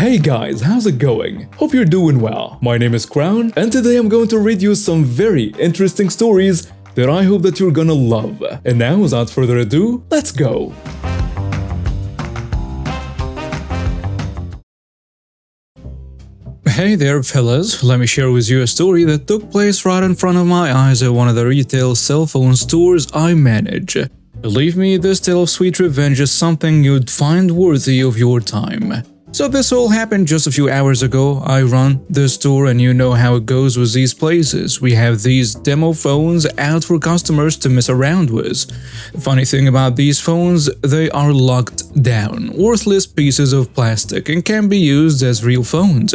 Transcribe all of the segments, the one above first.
Hey guys, how's it going? Hope you're doing well. My name is Crown, and today I'm going to read you some very interesting stories that I hope that you're gonna love. And now, without further ado, let's go! Hey there fellas, let me share with you a story that took place right in front of my eyes at one of the retail cell phone stores I manage. Believe me, this tale of sweet revenge is something you'd find worthy of your time. So this all happened just a few hours ago. I run this store and you know how it goes with these places. We have these demo phones out for customers to mess around with. The funny thing about these phones, they are locked down, worthless pieces of plastic and can be used as real phones.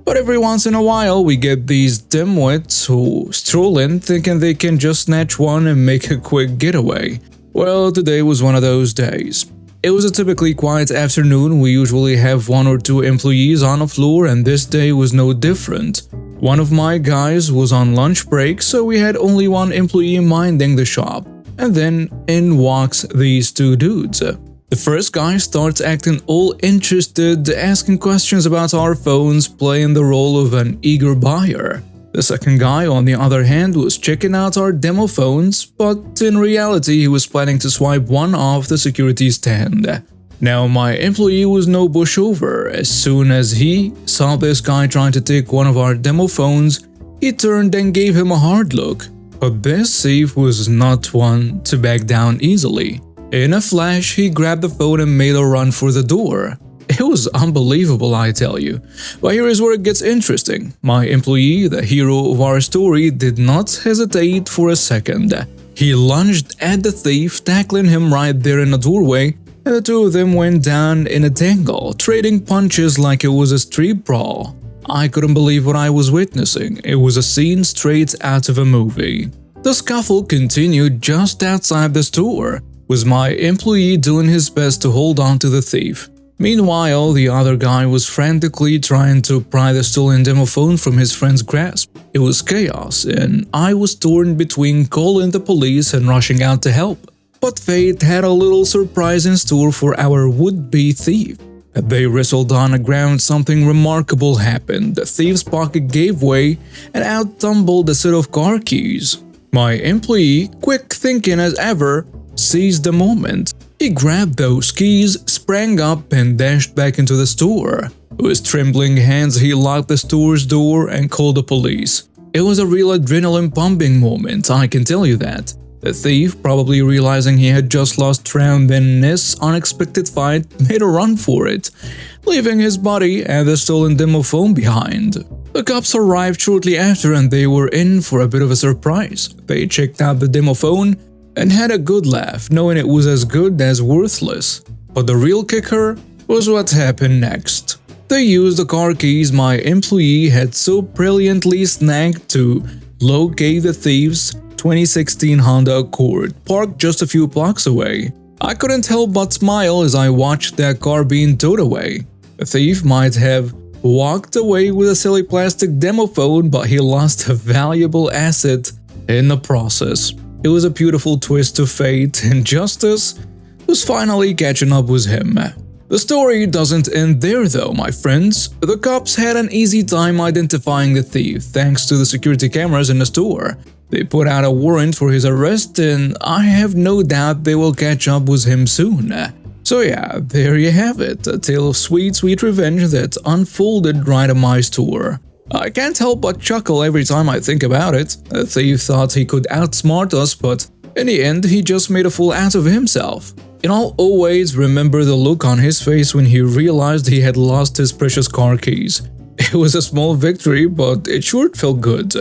But every once in a while we get these dimwits who stroll in thinking they can just snatch one and make a quick getaway. Well, today was one of those days. It was a typically quiet afternoon. We usually have 1 or 2 employees on the floor, and this day was no different. One of my guys was on lunch break, so we had only 1 employee minding the shop. And then in walks these 2 dudes. The first guy starts acting all interested, asking questions about our phones, playing the role of an eager buyer. The second guy, on the other hand, was checking out our demo phones, but in reality he was planning to swipe one off the security stand. Now, my employee was no pushover. As soon as he saw this guy trying to take one of our demo phones, he turned and gave him a hard look. But this thief was not one to back down easily. In a flash, he grabbed the phone and made a run for the door. It was unbelievable, I tell you. But here is where it gets interesting. My employee, the hero of our story, did not hesitate for a second. He lunged at the thief, tackling him right there in the doorway, and the 2 of them went down in a tangle, trading punches like it was a street brawl. I couldn't believe what I was witnessing. It was a scene straight out of a movie. The scuffle continued just outside the store, with my employee doing his best to hold on to the thief. Meanwhile, the other guy was frantically trying to pry the stolen demo phone from his friend's grasp. It was chaos, and I was torn between calling the police and rushing out to help. But fate had a little surprise in store for our would-be thief. As they wrestled on the ground, something remarkable happened. The thief's pocket gave way, and out tumbled a set of car keys. My employee, quick thinking as ever, seized the moment. He grabbed those keys, sprang up, and dashed back into the store. With trembling hands, he locked the store's door and called the police. It was a real adrenaline-pumping moment, I can tell you that. The thief, probably realizing he had just lost round in this unexpected fight, made a run for it, leaving his body and the stolen demo phone behind. The cops arrived shortly after and they were in for a bit of a surprise. They checked out the demo phone and had a good laugh, knowing it was as good as worthless. But the real kicker was what happened next. They used the car keys my employee had so brilliantly snagged to locate the thief's 2016 Honda Accord, parked just a few blocks away. I couldn't help but smile as I watched that car being towed away. The thief might have walked away with a silly plastic demo phone, but he lost a valuable asset in the process. It was a beautiful twist of fate, and justice was finally catching up with him. The story doesn't end there though, my friends. The cops had an easy time identifying the thief thanks to the security cameras in the store. They put out a warrant for his arrest, and I have no doubt they will catch up with him soon. So yeah, there you have it, a tale of sweet revenge that unfolded right at my store. I can't help but chuckle every time I think about it. The thief thought he could outsmart us, but in the end he just made a fool out of himself. And I'll always remember the look on his face when he realized he had lost his precious car keys. It was a small victory, but it sure felt good.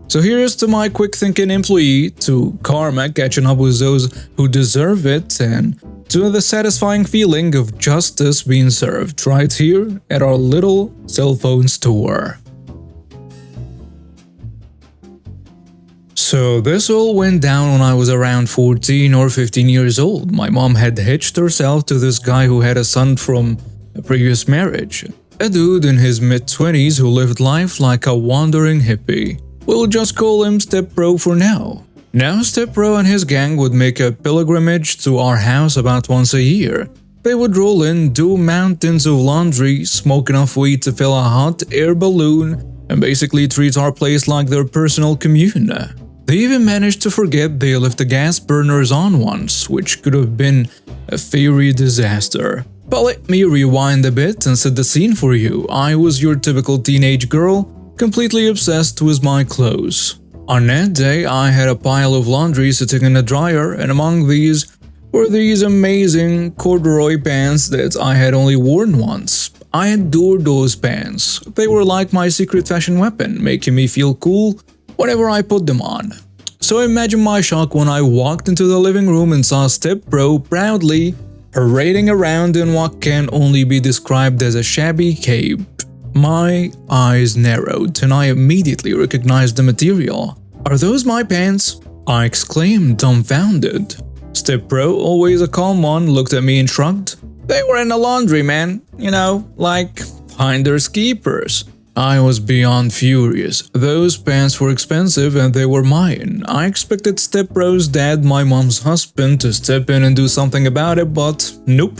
So here's to my quick-thinking employee, to karma catching up with those who deserve it, and to the satisfying feeling of justice being served right here at our little cell phone store. So this all went down when I was around 14 or 15 years old. My mom had hitched herself to this guy who had a son from a previous marriage. A dude in his mid-20s who lived life like a wandering hippie. We'll just call him Step Bro for now. Now Step Bro and his gang would make a pilgrimage to our house about once a year. They would roll in, do mountains of laundry, smoke enough weed to fill a hot air balloon, and basically treat our place like their personal commune. They even managed to forget they left the gas burners on once, which could have been a fiery disaster. But let me rewind a bit and set the scene for you. I was your typical teenage girl, completely obsessed with my clothes. On that day, I had a pile of laundry sitting in the dryer, and among these were these amazing corduroy pants that I had only worn once. I adored those pants. They were like my secret fashion weapon, making me feel cool whenever I put them on. So imagine my shock when I walked into the living room and saw Step-Bro proudly parading around in what can only be described as a shabby cape. My eyes narrowed and I immediately recognized the material. "Are those my pants?" I exclaimed, dumbfounded. Step-Bro, always a calm one, looked at me and shrugged. "They were in the laundry, man. You know, like finders keepers." I was beyond furious. Those pants were expensive and they were mine. I expected Step-Bro's dad, my mom's husband, to step in and do something about it, but nope.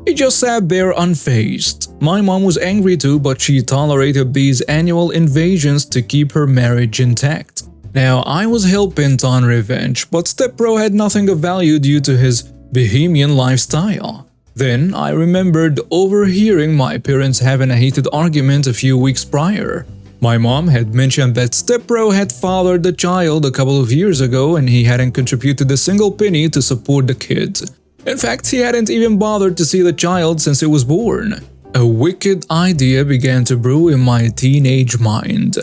He just sat there unfazed. My mom was angry too, but she tolerated these annual invasions to keep her marriage intact. Now, I was hell-bent on revenge, but Step-Bro had nothing of value due to his bohemian lifestyle. Then, I remembered overhearing my parents having a heated argument a few weeks prior. My mom had mentioned that Step-Bro had fathered the child a couple of years ago and he hadn't contributed a single penny to support the kid. In fact, he hadn't even bothered to see the child since it was born. A wicked idea began to brew in my teenage mind.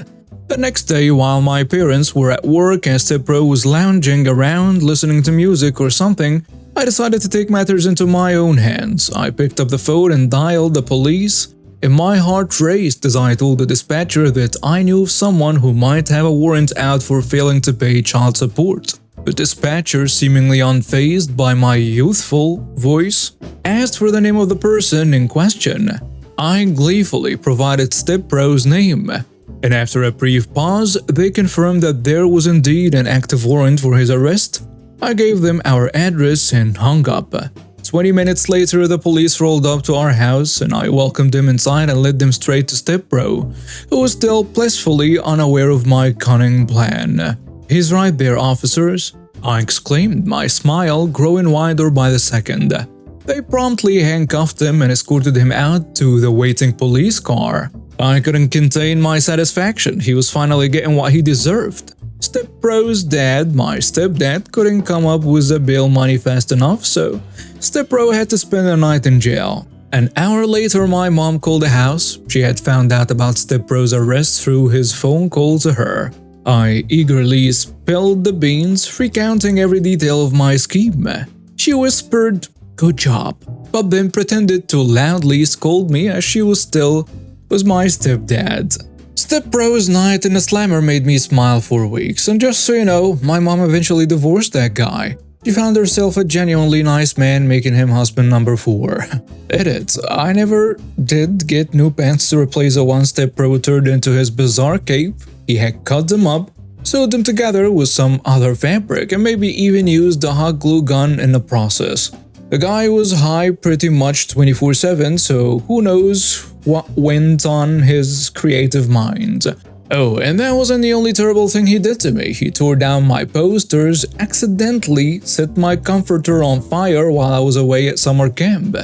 The next day, while my parents were at work and Step-Bro was lounging around listening to music or something, I decided to take matters into my own hands. I picked up the phone and dialed the police, and my heart raced as I told the dispatcher that I knew of someone who might have a warrant out for failing to pay child support. The dispatcher, seemingly unfazed by my youthful voice, asked for the name of the person in question. I gleefully provided Step-Bro's name, and after a brief pause, they confirmed that there was indeed an active warrant for his arrest. I gave them our address and hung up. 20 minutes later, the police rolled up to our house and I welcomed them inside and led them straight to Step-Bro, who was still blissfully unaware of my cunning plan. "He's right there, officers," I exclaimed, my smile growing wider by the second. They promptly handcuffed him and escorted him out to the waiting police car. I couldn't contain my satisfaction. He was finally getting what he deserved. Step-Bro's dad, my stepdad, couldn't come up with the bail money fast enough, so Step-Bro had to spend the night in jail. An hour later, my mom called the house. She had found out about Step-Bro's arrest through his phone call to her. I eagerly spilled the beans, recounting every detail of my scheme. She whispered, "Good job," but then pretended to loudly scold me as she was my stepdad. Step-Bro's night in the slammer made me smile for weeks, and just so you know, my mom eventually divorced that guy. She found herself a genuinely nice man, making him husband number 4. Edit: I never did get new pants to replace the one Step-Bro turned into his bizarre cape. He had cut them up, sewed them together with some other fabric, and maybe even used a hot glue gun in the process. The guy was high pretty much 24/7, so who knows what went on his creative mind. Oh, and that wasn't the only terrible thing he did to me. He tore down my posters, accidentally set my comforter on fire while I was away at summer camp,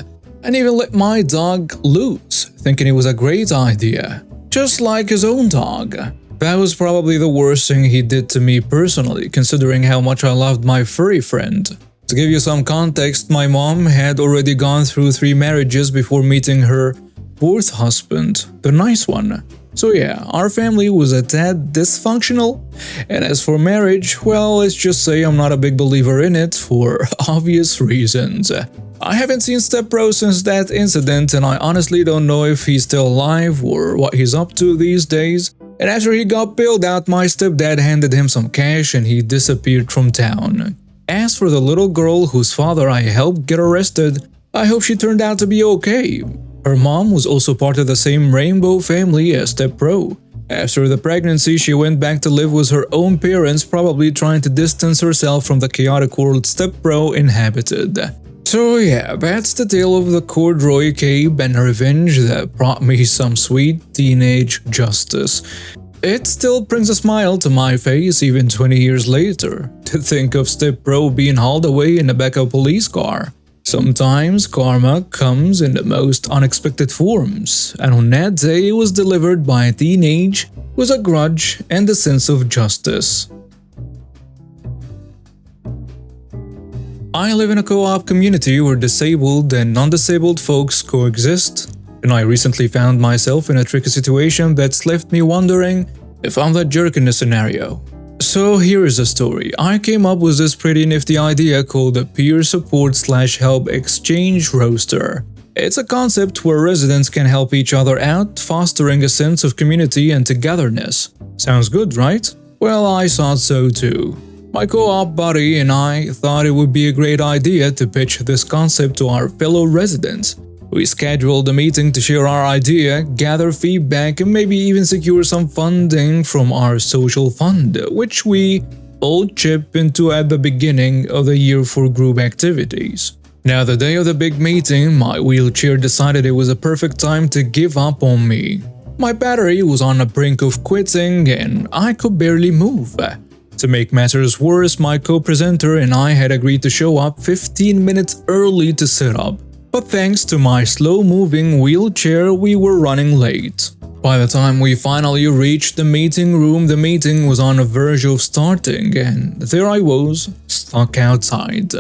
and even let my dog loose, thinking it was a great idea. Just like his own dog. That was probably the worst thing he did to me personally, considering how much I loved my furry friend. To give you some context, my mom had already gone through 3 marriages before meeting her 4th husband, the nice one. So yeah, our family was a tad dysfunctional, and as for marriage, well, let's just say I'm not a big believer in it for obvious reasons. I haven't seen Step-Bro since that incident, and I honestly don't know if he's still alive or what he's up to these days. And after he got bailed out, my stepdad handed him some cash and he disappeared from town. As for the little girl whose father I helped get arrested, I hope she turned out to be okay. Her mom was also part of the same rainbow family as Step-Bro. After the pregnancy, she went back to live with her own parents, probably trying to distance herself from the chaotic world Step-Bro inhabited. So yeah, that's the tale of the corduroy cape and revenge that brought me some sweet teenage justice. It still brings a smile to my face even 20 years later, to think of Step Bro being hauled away in the back of a police car. Sometimes karma comes in the most unexpected forms, and on that day it was delivered by a teenage with a grudge and a sense of justice. I live in a co-op community where disabled and non-disabled folks coexist, and I recently found myself in a tricky situation that's left me wondering if I'm the jerk in the scenario. So here is the story. I came up with this pretty nifty idea called a peer support / help exchange roster. It's a concept where residents can help each other out, fostering a sense of community and togetherness. Sounds good, right? Well, I thought so too. My co-op buddy and I thought it would be a great idea to pitch this concept to our fellow residents. We scheduled a meeting to share our idea, gather feedback, and maybe even secure some funding from our social fund, which we all chip into at the beginning of the year for group activities. Now, the day of the big meeting, my wheelchair decided it was a perfect time to give up on me. My battery was on the brink of quitting and I could barely move. To make matters worse, my co-presenter and I had agreed to show up 15 minutes early to set up. But thanks to my slow-moving wheelchair, we were running late. By the time we finally reached the meeting room, the meeting was on the verge of starting, and there I was, stuck outside.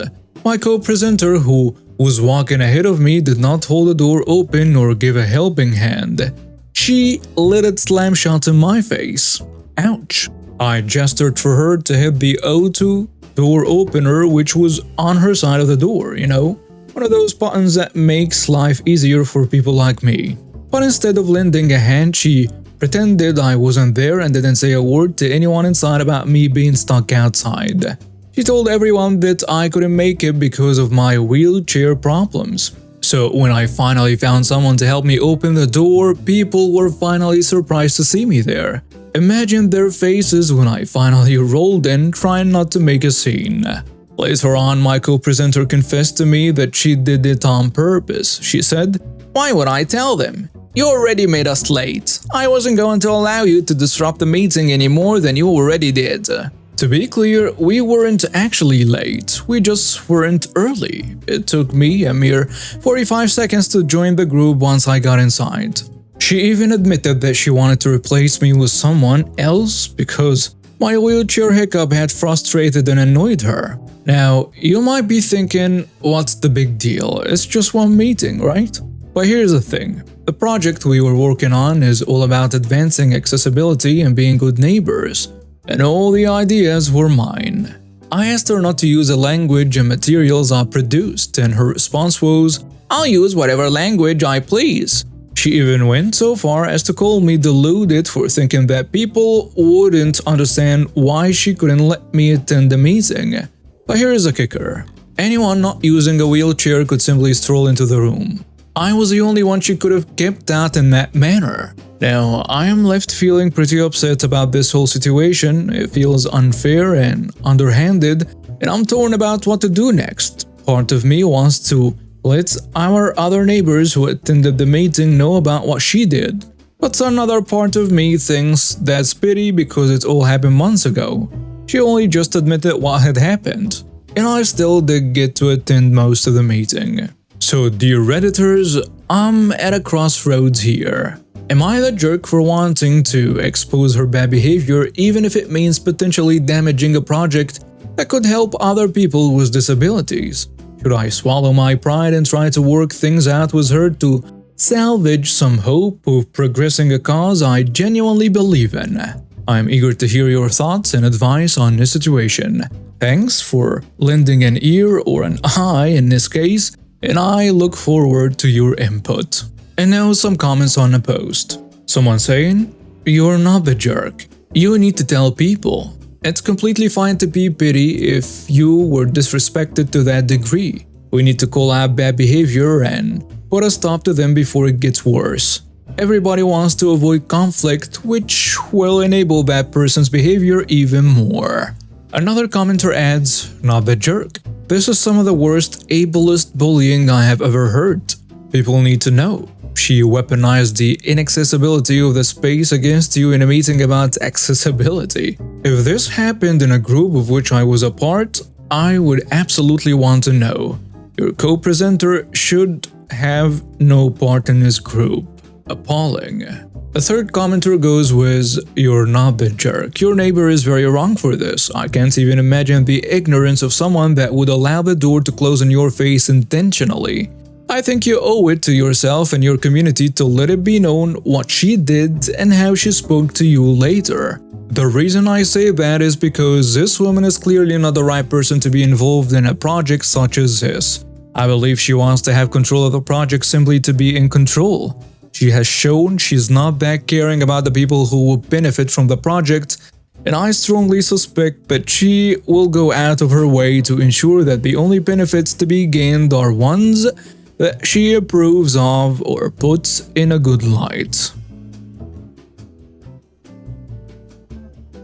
My co-presenter, who was walking ahead of me, did not hold the door open or give a helping hand. She let it slam shut in my face. Ouch. I gestured for her to hit the O2 door opener, which was on her side of the door, you know? One of those buttons that makes life easier for people like me. But instead of lending a hand, she pretended I wasn't there and didn't say a word to anyone inside about me being stuck outside. She told everyone that I couldn't make it because of my wheelchair problems. So when I finally found someone to help me open the door, people were finally surprised to see me there. Imagine their faces when I finally rolled in, trying not to make a scene. Later on, my co-presenter confessed to me that she did it on purpose. She said, "Why would I tell them? You already made us late. I wasn't going to allow you to disrupt the meeting any more than you already did." To be clear, we weren't actually late, we just weren't early. It took me a mere 45 seconds to join the group once I got inside. She even admitted that she wanted to replace me with someone else because my wheelchair hiccup had frustrated and annoyed her. Now, you might be thinking, what's the big deal? It's just one meeting, right? But here's the thing. The project we were working on is all about advancing accessibility and being good neighbors. And all the ideas were mine. I asked her not to use the language and materials I produced, and her response was, "I'll use whatever language I please." She even went so far as to call me deluded for thinking that people wouldn't understand why she couldn't let me attend the meeting. But here's the kicker. Anyone not using a wheelchair could simply stroll into the room. I was the only one she could have kept out in that manner. Now, I am left feeling pretty upset about this whole situation. It feels unfair and underhanded, and I'm torn about what to do next. Part of me wants to let our other neighbors who attended the meeting know about what she did. But another part of me thinks that's pity because it all happened months ago. She only just admitted what had happened. And I still did get to attend most of the meeting. So dear Redditors, I'm at a crossroads here. Am I the jerk for wanting to expose her bad behavior even if it means potentially damaging a project that could help other people with disabilities? Should I swallow my pride and try to work things out with her to salvage some hope of progressing a cause I genuinely believe in? I'm eager to hear your thoughts and advice on this situation. Thanks for lending an ear or an eye in this case, and I look forward to your input. And now some comments on the post. Someone saying, "You're not the jerk. You need to tell people. It's completely fine to be petty if you were disrespected to that degree. We need to call out bad behavior and put a stop to them before it gets worse. Everybody wants to avoid conflict, which will enable that person's behavior even more." Another commenter adds, "Not the jerk. this is some of the worst ableist bullying I have ever heard. People need to know. She weaponized the inaccessibility of the space against you in a meeting about accessibility. If this happened in a group of which I was a part, I would absolutely want to know. Your co-presenter should have no part in this group. Appalling. A third commenter goes with, "You're not the jerk. Your neighbor is very wrong for this. I can't even imagine the ignorance of someone that would allow the door to close in your face intentionally. I think you owe it to yourself and your community to let it be known what she did and how she spoke to you later." The reason I say that is because this woman is clearly not the right person to be involved in a project such as this. I believe she wants to have control of the project simply to be in control. She has shown she's not that caring about the people who will benefit from the project, and I strongly suspect that she will go out of her way to ensure that the only benefits to be gained are ones that she approves of or puts in a good light.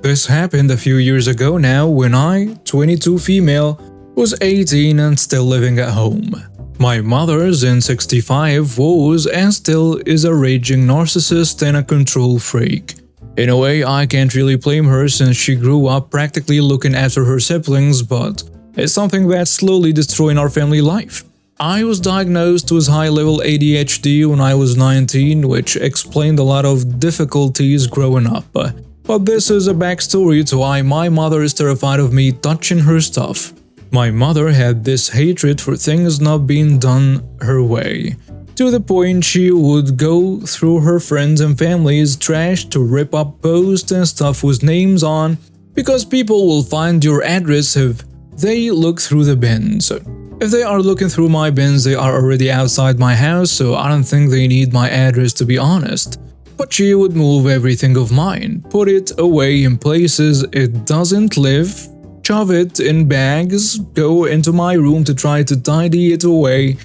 This happened a few years ago now when I, 22 female, was 18 and still living at home. My mother's in 65 was and still is a raging narcissist and a control freak. In a way, I can't really blame her since she grew up practically looking after her siblings, but it's something that's slowly destroying our family life. I was diagnosed with high-level ADHD when I was 19, which explained a lot of difficulties growing up. But this is a backstory to why my mother is terrified of me touching her stuff. My mother had this hatred for things not being done her way, to the point she would go through her friends' and family's trash to rip up posts and stuff with names on, because people will find your address if they look through the bins. If they are looking through my bins, they are already outside my house, so I don't think they need my address, to be honest. But she would move everything of mine, put it away in places it doesn't live, shove it in bags, go into my room to try to tidy it away,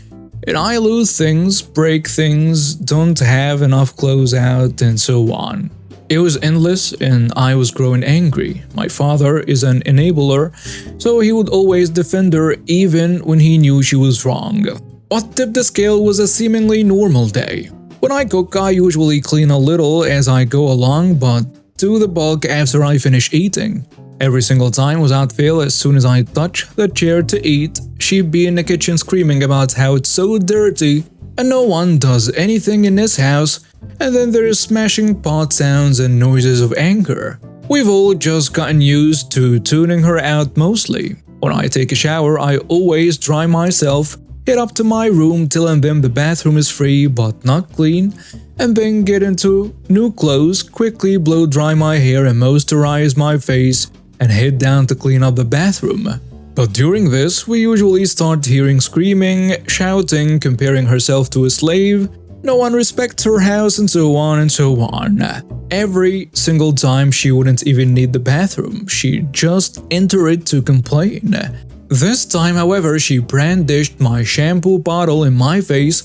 and I lose things, break things, don't have enough clothes out, and so on. It was endless and I was growing angry. My father is an enabler, so he would always defend her even when he knew she was wrong. What tipped the scale was a seemingly normal day. When I cook, I usually clean a little as I go along, but do the bulk after I finish eating. Every single time without fail, as soon as I touch the chair to eat, she'd be in the kitchen screaming about how it's so dirty and no one does anything in this house, and then there's smashing pot sounds and noises of anger. We've all just gotten used to tuning her out mostly. When I take a shower, I always dry myself, head up to my room telling them the bathroom is free but not clean, and then get into new clothes, quickly blow dry my hair and moisturize my face, and head down to clean up the bathroom. But during this, we usually start hearing screaming, shouting, comparing herself to a slave, no one respects her house, and so on and so on. Every single time she wouldn't even need the bathroom, she'd just enter it to complain. This time, however, she brandished my shampoo bottle in my face,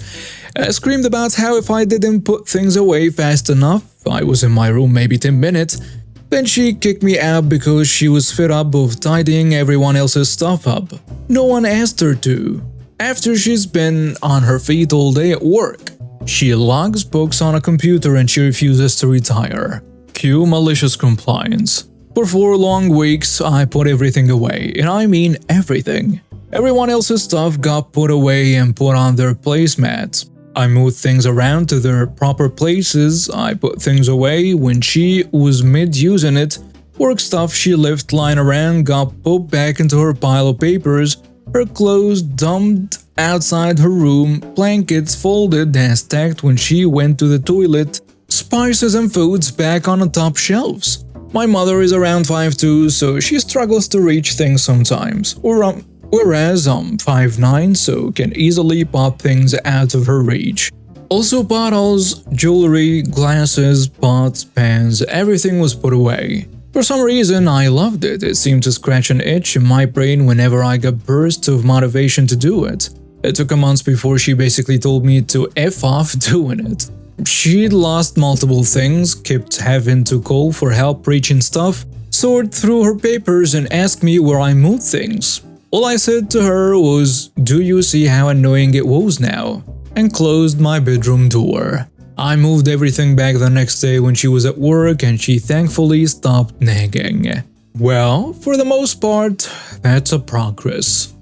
screamed about how if I didn't put things away fast enough, I was in my room maybe 10 minutes, then she kicked me out because she was fed up of tidying everyone else's stuff up. No one asked her to. After she's been on her feet all day at work, she logs books on a computer and she refuses to retire. Cue malicious compliance. For 4 long weeks, I put everything away, and I mean everything. Everyone else's stuff got put away and put on their placemats. I moved things around to their proper places, I put things away when she was mid-using it, work stuff she left lying around got put back into her pile of papers, her clothes dumped outside her room, blankets folded and stacked when she went to the toilet, spices and foods back on the top shelves. My mother is around 5'2", so she struggles to reach things sometimes, whereas I'm 5'9", so can easily pop things out of her reach. Also bottles, jewelry, glasses, pots, pans, everything was put away. For some reason, I loved it. It seemed to scratch an itch in my brain whenever I got bursts of motivation to do it. It took a month before she basically told me to F off doing it. She'd lost multiple things, kept having to call for help reaching stuff, sort through her papers and ask me where I moved things. All I said to her was, "Do you see how annoying it was now?" and closed my bedroom door. I moved everything back the next day when she was at work and she thankfully stopped nagging. Well, for the most part, that's a progress.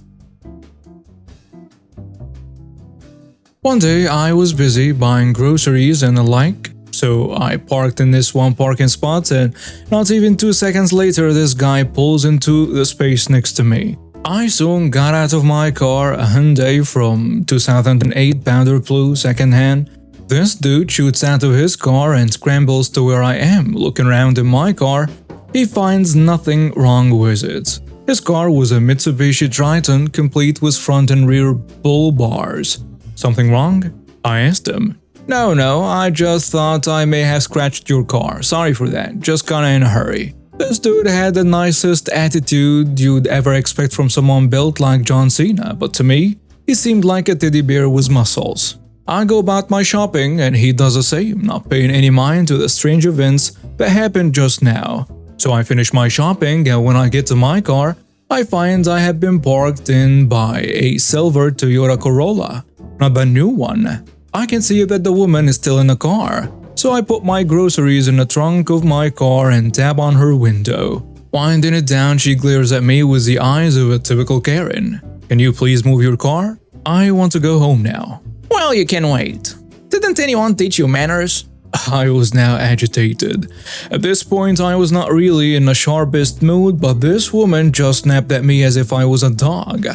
One day I was busy buying groceries and the like, so I parked in this one parking spot and not even 2 seconds later this guy pulls into the space next to me. I soon got out of my car, a Hyundai from 2008 powder blue secondhand. This dude shoots out of his car and scrambles to where I am. Looking around in my car, he finds nothing wrong with it. His car was a Mitsubishi Triton complete with front and rear bull bars. Something wrong? I asked him. No, I just thought I may have scratched your car. Sorry for that, just kinda in a hurry. This dude had the nicest attitude you'd ever expect from someone built like John Cena, but to me, he seemed like a teddy bear with muscles. I go about my shopping and he does the same, not paying any mind to the strange events that happened just now. So I finish my shopping and when I get to my car, I find I have been parked in by a silver Toyota Corolla, not the new one. I can see that the woman is still in the car, so I put my groceries in the trunk of my car and tap on her window. Winding it down, she glares at me with the eyes of a typical Karen. Can you please move your car? I want to go home now. Well, you can wait. Didn't anyone teach you manners? I was now agitated. At this point, I was not really in the sharpest mood, but this woman just snapped at me as if I was a dog.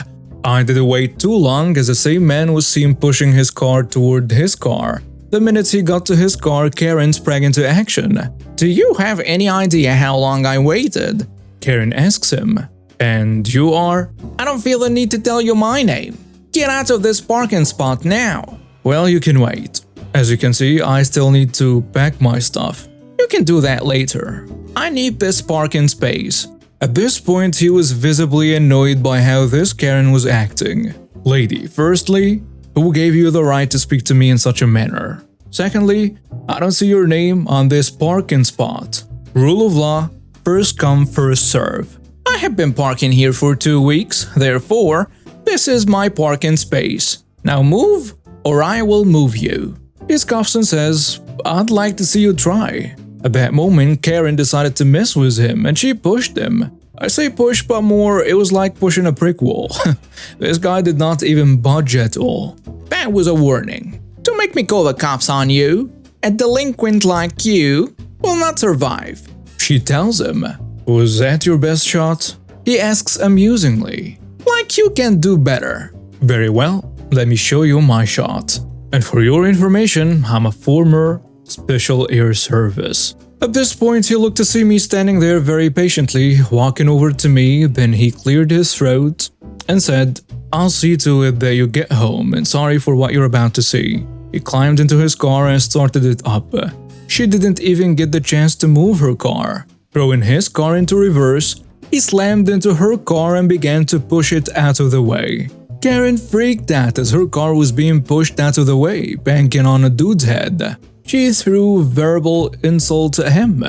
I didn't wait too long as the same man was seen pushing his car toward his car. The minute he got to his car, Karen sprang into action. Do you have any idea how long I waited? Karen asks him. And you are? I don't feel the need to tell you my name. Get out of this parking spot now. Well, you can wait. As you can see, I still need to pack my stuff. You can do that later. I need this parking space. At this point, he was visibly annoyed by how this Karen was acting. Lady, firstly, who gave you the right to speak to me in such a manner? Secondly, I don't see your name on this parking spot. Rule of law, first come, first serve. I have been parking here for 2 weeks, therefore, this is my parking space. Now move, or I will move you. He scoffs and says, I'd like to see you try. At that moment, Karen decided to mess with him and she pushed him. I say push, but more, it was like pushing a brick wall. This guy did not even budge at all. That was a warning. To make me call the cops on you, a delinquent like you will not survive. She tells him, Was that your best shot? He asks amusingly. Like you can do better. Very well, let me show you my shot. And for your information, I'm a former Special Air Service. At this point, he looked to see me standing there very patiently, walking over to me, then he cleared his throat and said, I'll see to it that you get home and sorry for what you're about to see. He climbed into his car and started it up. She didn't even get the chance to move her car. Throwing his car into reverse, he slammed into her car and began to push it out of the way. Karen freaked out as her car was being pushed out of the way, banking on a dude's head. She threw verbal insult at him.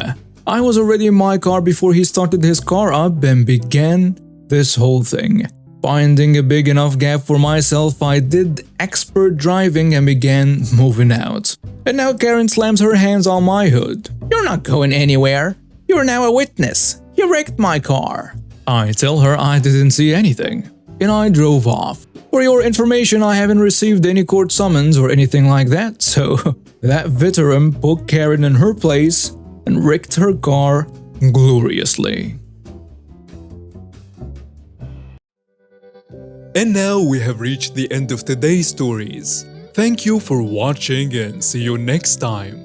I was already in my car before he started his car up and began this whole thing. Finding a big enough gap for myself, I did expert driving and began moving out. And now Karen slams her hands on my hood. You're not going anywhere. You're now a witness. You wrecked my car. I tell her I didn't see anything. And I drove off. For your information, I haven't received any court summons or anything like that, so that veteran put Karen in her place and wrecked her car gloriously. And now we have reached the end of today's stories. Thank you for watching and see you next time.